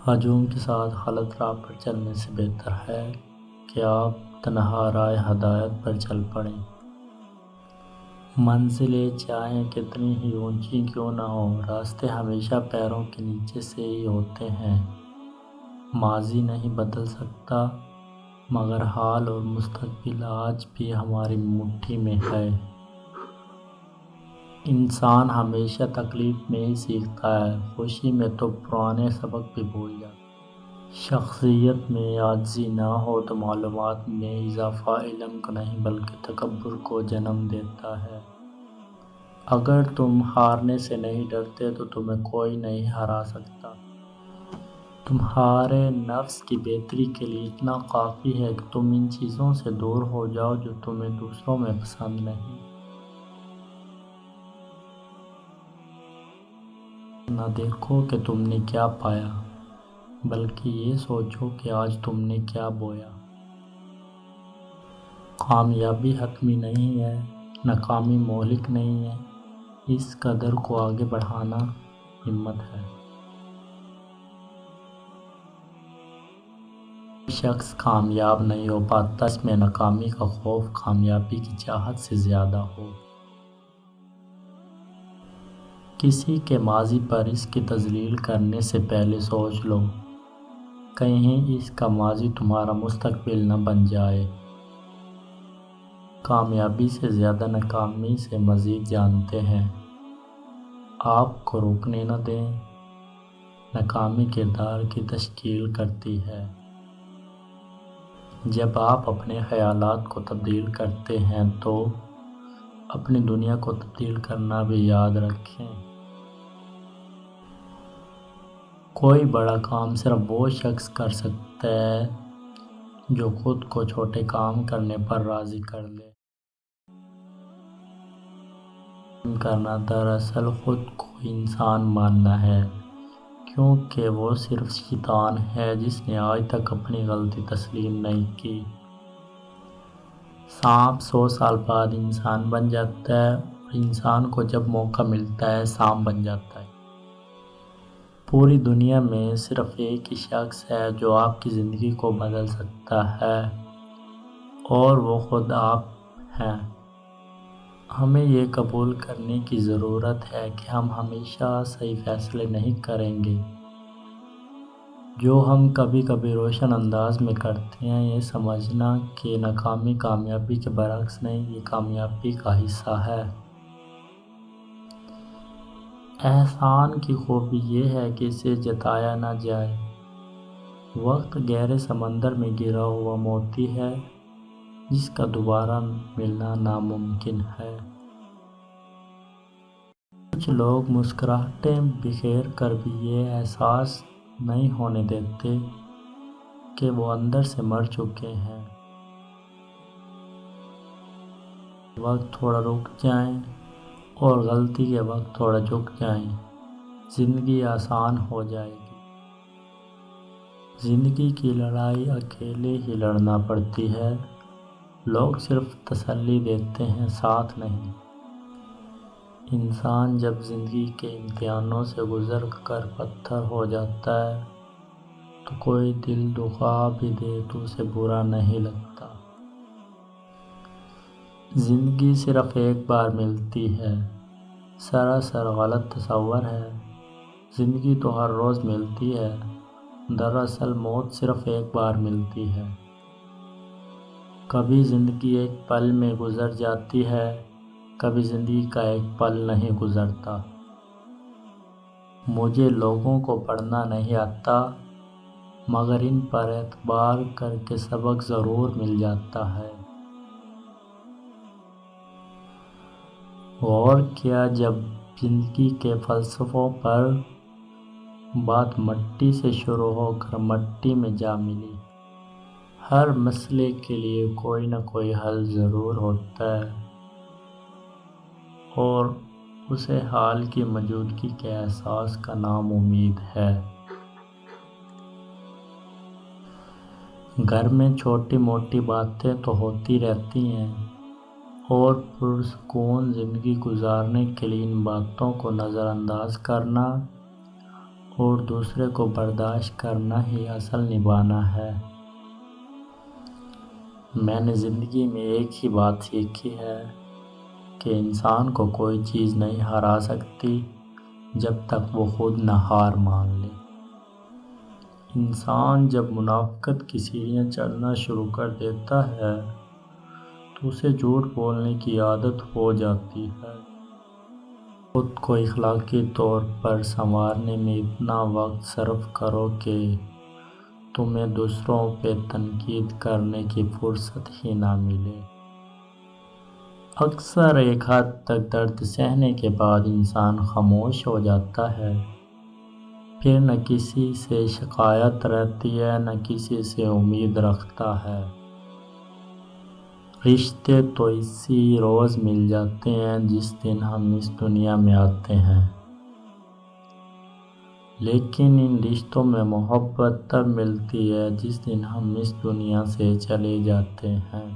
ہجوم کے ساتھ غلط راہ پر چلنے سے بہتر ہے کہ آپ تنہا راہ ہدایت پر چل پڑیں۔ منزلیں چاہے کتنی ہی اونچی کیوں نہ ہوں، راستے ہمیشہ پیروں کے نیچے سے ہی ہوتے ہیں۔ ماضی نہیں بدل سکتا، مگر حال اور مستقبل آج بھی ہماری مٹھی میں ہے۔ انسان ہمیشہ تکلیف میں ہی سیکھتا ہے، خوشی میں تو پرانے سبق بھی بھول جاتا ہے۔ شخصیت میں عاجزی نہ ہو تو معلومات میں اضافہ علم کو نہیں بلکہ تکبر کو جنم دیتا ہے۔ اگر تم ہارنے سے نہیں ڈرتے تو تمہیں کوئی نہیں ہرا سکتا۔ تمہارے نفس کی بہتری کے لیے اتنا کافی ہے کہ تم ان چیزوں سے دور ہو جاؤ جو تمہیں دوسروں میں پسند نہیں۔ نہ دیکھو کہ تم نے کیا پایا، بلکہ یہ سوچو کہ آج تم نے کیا بویا۔ کامیابی حتمی نہیں ہے، ناکامی مہلک نہیں ہے، اس قدر کو آگے بڑھانا ہمت ہے۔ کوئی شخص کامیاب نہیں ہو پاتا جس میں ناکامی کا خوف کامیابی کی چاہت سے زیادہ ہو۔ کسی کے ماضی پر اس کی تجلیل کرنے سے پہلے سوچ لو، کہیں اس کا ماضی تمہارا مستقبل نہ بن جائے۔ کامیابی سے زیادہ ناکامی سے مزید جانتے ہیں۔ آپ کو روکنے نہ دیں۔ ناکامی کردار کی تشکیل کرتی ہے۔ جب آپ اپنے خیالات کو تبدیل کرتے ہیں تو اپنی دنیا کو تبدیل کرنا بھی یاد رکھیں۔ کوئی بڑا کام صرف وہ شخص کر سکتا ہے جو خود کو چھوٹے کام کرنے پر راضی کر لے۔ کرنا دراصل خود کو انسان ماننا ہے، کیونکہ وہ صرف شیطان ہے جس نے آج تک اپنی غلطی تسلیم نہیں کی۔ سانپ 100 سال بعد انسان بن جاتا ہے اور انسان کو جب موقع ملتا ہے سانپ بن جاتا ہے۔ پوری دنیا میں صرف ایک ہی شخص ہے جو آپ کی زندگی کو بدل سکتا ہے اور وہ خود آپ ہیں۔ ہمیں یہ قبول کرنے کی ضرورت ہے کہ ہم ہمیشہ صحیح فیصلے نہیں کریں گے۔ جو ہم کبھی کبھی روشن انداز میں کرتے ہیں، یہ سمجھنا کہ ناکامی کامیابی کے برعکس نہیں، یہ کامیابی کا حصہ ہے۔ احسان کی خوبی یہ ہے کہ اسے جتایا نہ جائے۔ وقت گہرے سمندر میں گرا ہوا موتی ہے جس کا دوبارہ ملنا ناممکن ہے۔ کچھ لوگ مسکراہٹیں بکھیر کر بھی یہ احساس نہیں ہونے دیتے کہ وہ اندر سے مر چکے ہیں۔ وقت تھوڑا رک جائیں اور غلطی کے وقت تھوڑا جھک جائیں، زندگی آسان ہو جائے گی۔ زندگی کی لڑائی اکیلے ہی لڑنا پڑتی ہے، لوگ صرف تسلی دیتے ہیں، ساتھ نہیں۔ انسان جب زندگی کے امتحانوں سے گزر کر پتھر ہو جاتا ہے تو کوئی دل دکھا بھی دے تو اسے برا نہیں لگتا۔ زندگی صرف ایک بار ملتی ہے، سراسر غلط تصور ہے۔ زندگی تو ہر روز ملتی ہے، دراصل موت صرف ایک بار ملتی ہے۔ کبھی زندگی ایک پل میں گزر جاتی ہے، کبھی زندگی کا ایک پل نہیں گزرتا۔ مجھے لوگوں کو پڑھنا نہیں آتا، مگر ان پر اعتبار کر کے سبق ضرور مل جاتا ہے۔ غور کیا جب زندگی کے فلسفوں پر بات مٹی سے شروع ہو کر مٹی میں جا ملی۔ ہر مسئلے کے لیے کوئی نہ کوئی حل ضرور ہوتا ہے اور اسے حال کی موجودگی کے احساس کا نام امید ہے۔ گھر میں چھوٹی موٹی باتیں تو ہوتی رہتی ہیں اور پرسکون زندگی گزارنے کے لیے ان باتوں کو نظر انداز کرنا اور دوسرے کو برداشت کرنا ہی اصل نبھانا ہے۔ میں نے زندگی میں ایک ہی بات سیکھی ہے کہ انسان کو کوئی چیز نہیں ہرا سکتی جب تک وہ خود نہ ہار مان لے۔ انسان جب منافقت کی سیڑھیاں چڑھنا شروع کر دیتا ہے تو اسے جھوٹ بولنے کی عادت ہو جاتی ہے۔ خود کو اخلاقی طور پر سنوارنے میں اتنا وقت صرف کرو کہ تمہیں دوسروں پہ تنقید کرنے کی فرصت ہی نہ ملے۔ اکثر ایک حد تک درد سہنے کے بعد انسان خاموش ہو جاتا ہے، پھر نہ کسی سے شکایت رہتی ہے نہ کسی سے امید رکھتا ہے۔ رشتے تو اسی روز مل جاتے ہیں جس دن ہم اس دنیا میں آتے ہیں، لیکن ان رشتوں میں محبت تب ملتی ہے جس دن ہم اس دنیا سے چلے جاتے ہیں۔